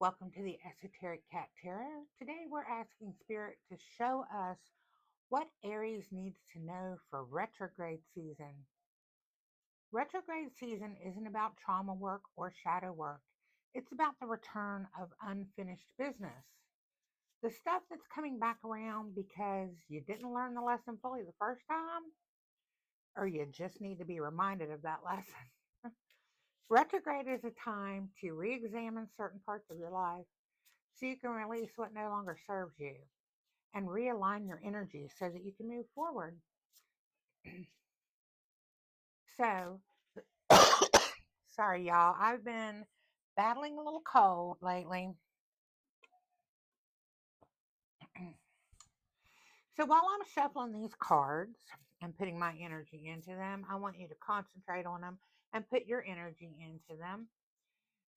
Welcome to the Esoteric Cat Tarot. Today we're asking Spirit to show us what Aries needs to know for retrograde season. Retrograde season isn't about trauma work or shadow work. It's about the return of unfinished business. The stuff that's coming back around because you didn't learn the lesson fully the first time, or you just need to be reminded of that lesson. Retrograde is a time to re examine certain parts of your life so you can release what no longer serves you and realign your energy so that you can move forward. So, sorry, y'all. I've been battling a little cold lately. So, while I'm shuffling these cards and putting my energy into them, I want you to concentrate on them and put your energy into them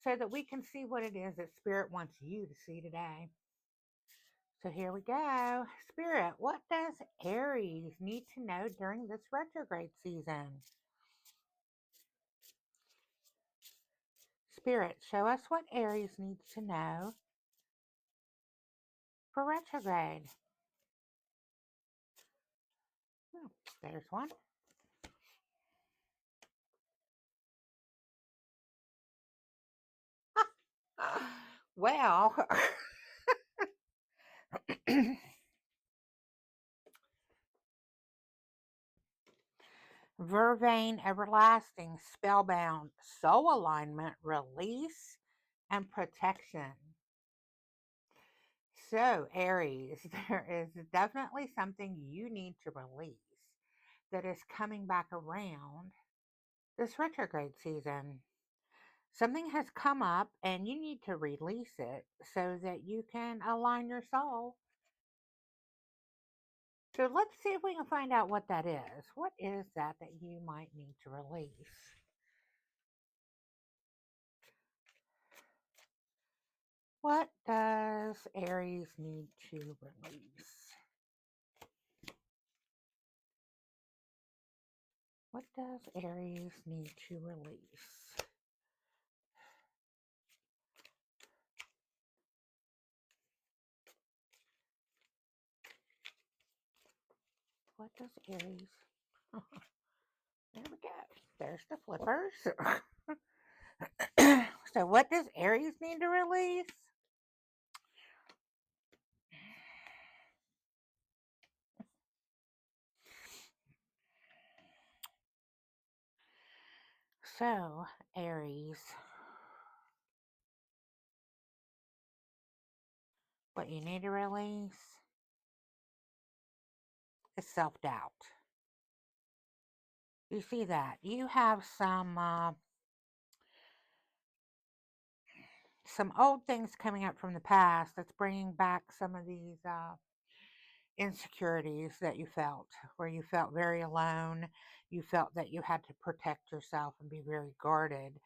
so that we can see what it is that Spirit wants you to see today. So here we go. Spirit, what does Aries need to know during this retrograde season? Spirit, show us what Aries needs to know for retrograde. Oh, there's one. Well, Vervain, everlasting, spellbound, soul alignment, release, and protection. So, Aries, there is definitely something you need to release that is coming back around this retrograde season. Something has come up and you need to release it so that you can align your soul. So let's see if we can find out what that is. What is that you might need to release? What does Aries need to release? What does Aries need to release? What does Aries? There we go. There's the flippers. So what does Aries need to release? So, Aries, what you need to release is self-doubt. You see that? You have some old things coming up from the past that's bringing back some of these insecurities that you felt, where you felt very alone. You felt that you had to protect yourself and be very guarded.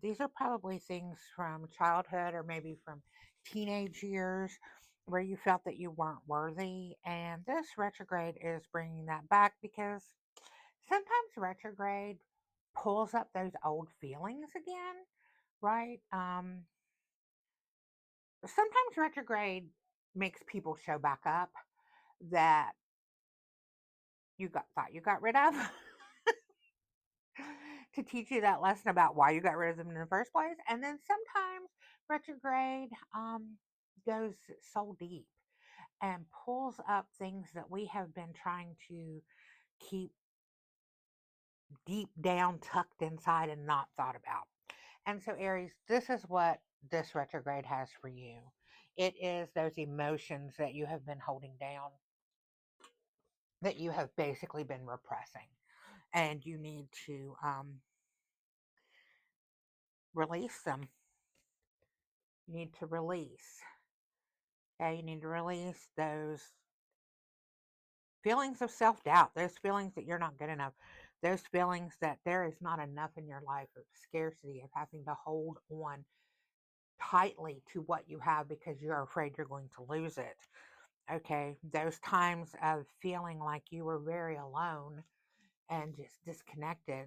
These are probably things from childhood or maybe from teenage years where you felt that you weren't worthy. And this retrograde is bringing that back because sometimes retrograde pulls up those old feelings again, right? Sometimes retrograde makes people show back up that thought you got rid of to teach you that lesson about why you got rid of them in the first place. And then sometimes retrograde goes so deep and pulls up things that we have been trying to keep deep down, tucked inside, and not thought about. And so, Aries, this is what this retrograde has for you. It is those emotions that you have been holding down, that you have basically been repressing, and you need to release them. You need to release. Okay, you need to release those feelings of self doubt, those feelings that you're not good enough, those feelings that there is not enough in your life, of scarcity, of having to hold on tightly to what you have because you're afraid you're going to lose it. Okay, those times of feeling like you were very alone and just disconnected.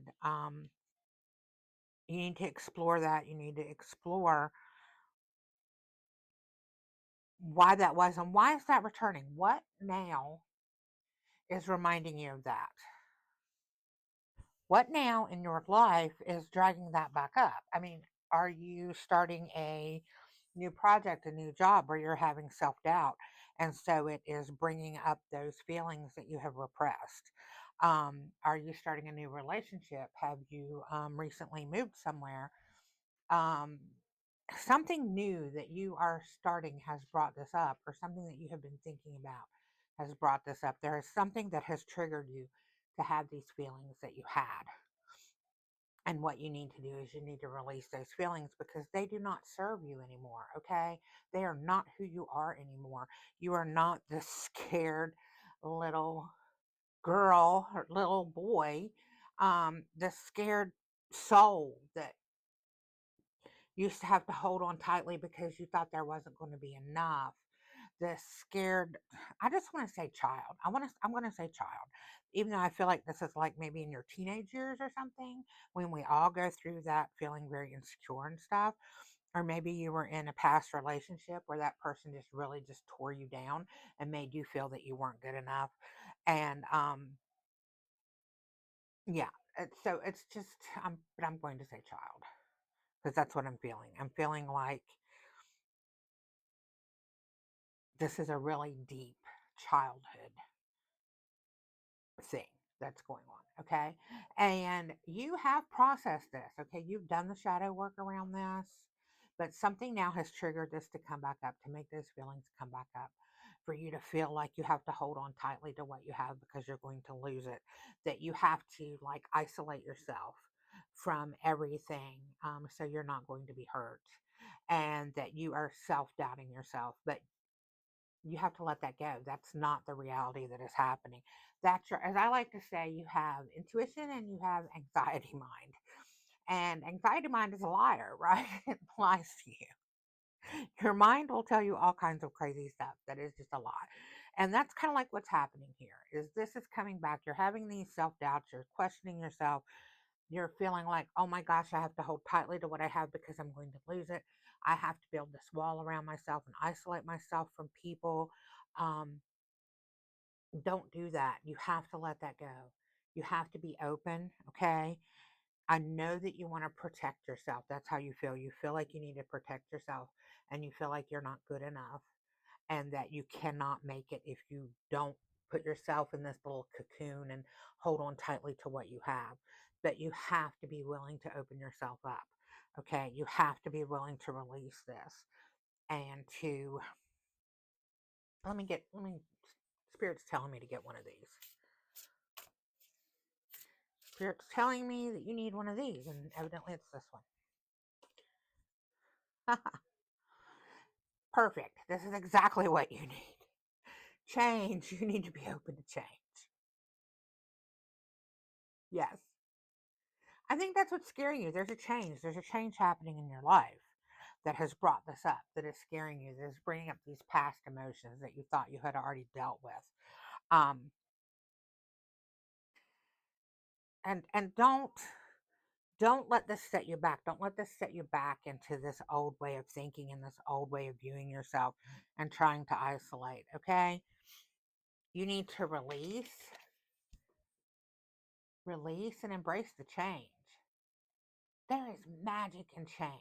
You need to explore that. You need to explore why that was and why is that returning? What now is reminding you of that? What now in your life is dragging that back up? I mean, are you starting a new project, a new job where you're having self doubt? And so it is bringing up those feelings that you have repressed. Are you starting a new relationship? Have you recently moved somewhere? Um, Something new that you are starting has brought this up, or something that you have been thinking about has brought this up. There is something that has triggered you to have these feelings that you had. And what you need to do is you need to release those feelings because they do not serve you anymore, okay? They are not who you are anymore. You are not the scared little girl or little boy, the scared soul that used to have to hold on tightly because you thought there wasn't going to be enough. The scared, I just want to say child. I'm going to say child. Even though I feel like this is like maybe in your teenage years or something, when we all go through that feeling very insecure and stuff. Or maybe you were in a past relationship where that person just really just tore you down and made you feel that you weren't good enough. And yeah, so it's just but I'm going to say child because that's what I'm feeling. I'm feeling like this is a really deep childhood thing that's going on, okay? And you have processed this, okay? You've done the shadow work around this, but something now has triggered this to come back up, to make those feelings come back up, for you to feel like you have to hold on tightly to what you have because you're going to lose it, that you have to like isolate yourself from everything, so you're not going to be hurt, and that you are self-doubting yourself, but you have to let that go. That's not the reality that is happening. That's your, as I like to say, you have intuition and you have anxiety mind. And anxiety mind is a liar, right? It lies to you. Your mind will tell you all kinds of crazy stuff that is just a lie. And that's kind of like what's happening here. Is this is coming back. You're having these self-doubts, you're questioning yourself, you're feeling like, oh my gosh, I have to hold tightly to what I have because I'm going to lose it. I have to build this wall around myself and isolate myself from people. Um, don't do that. You have to let that go. You have to be open, okay? I know that you want to protect yourself. That's how you feel. You feel like you need to protect yourself and you feel like you're not good enough and that you cannot make it if you don't put yourself in this little cocoon and hold on tightly to what you have. But you have to be willing to open yourself up, okay? You have to be willing to release this and to, let me, Spirit's telling me to get one of these. Spirit's telling me that you need one of these, and evidently it's this one. Perfect. This is exactly what you need. Change. You need to be open to change. Yes. I think that's what's scaring you. There's a change. There's a change happening in your life that has brought this up, that is scaring you, that is bringing up these past emotions that you thought you had already dealt with. Um, and don't let this set you back. Don't let this set you back into this old way of thinking and this old way of viewing yourself and trying to isolate, okay? You need to release and embrace the change. There is magic in change.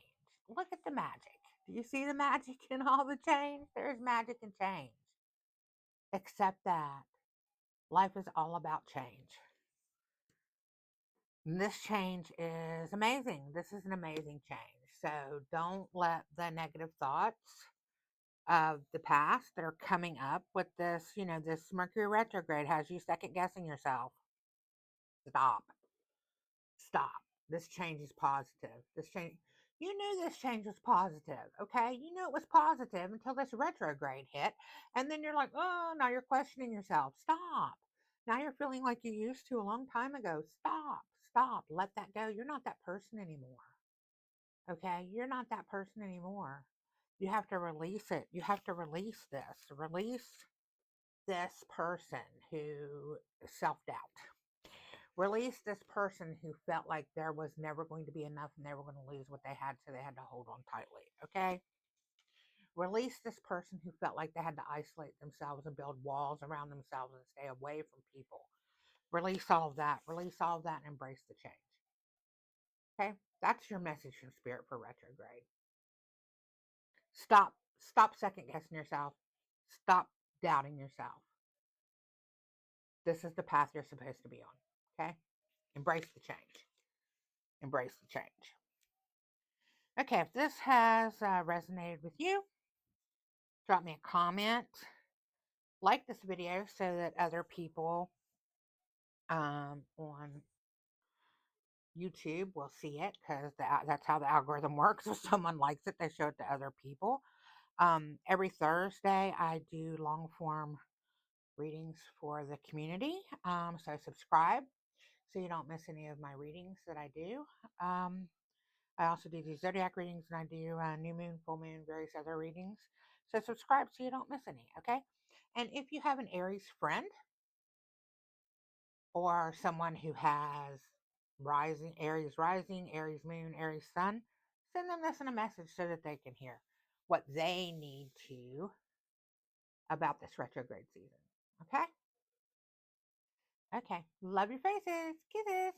Look at the magic. Do you see the magic in all the change? There is magic in change. Accept that. Life is all about change. And this change is amazing. This is an amazing change. So don't let the negative thoughts of the past that are coming up with this, this Mercury retrograde has you second guessing yourself. Stop. Stop. This change is positive. This change, you knew this change was positive, okay? You knew it was positive until this retrograde hit. And then you're like, oh, now you're questioning yourself. Stop. Now you're feeling like you used to a long time ago. Stop. Stop. Let that go. You're not that person anymore, okay? You're not that person anymore. You have to release it. You have to release this. Release this person who self doubt. Release this person who felt like there was never going to be enough and they were going to lose what they had, so they had to hold on tightly. Okay? Release this person who felt like they had to isolate themselves and build walls around themselves and stay away from people. Release all of that. Release all of that and embrace the change. Okay? That's your message from Spirit for retrograde. Stop second guessing yourself. Stop doubting yourself. This is the path you're supposed to be on. Okay? Embrace the change. Embrace the change. Okay, if this has resonated with you, drop me a comment. Like this video so that other people on YouTube will see it, because that's how the algorithm works. If someone likes it, they show it to other people. Every Thursday, I do long form readings for the community. So subscribe so you don't miss any of my readings that I do. I also do these zodiac readings, and I do new moon, full moon, various other readings. So subscribe so you don't miss any, okay? And if you have an Aries friend or someone who has Aries rising, Aries moon, Aries sun, send them this in a message so that they can hear what they need to about this retrograde season. Okay? Okay. Love your faces. Kisses.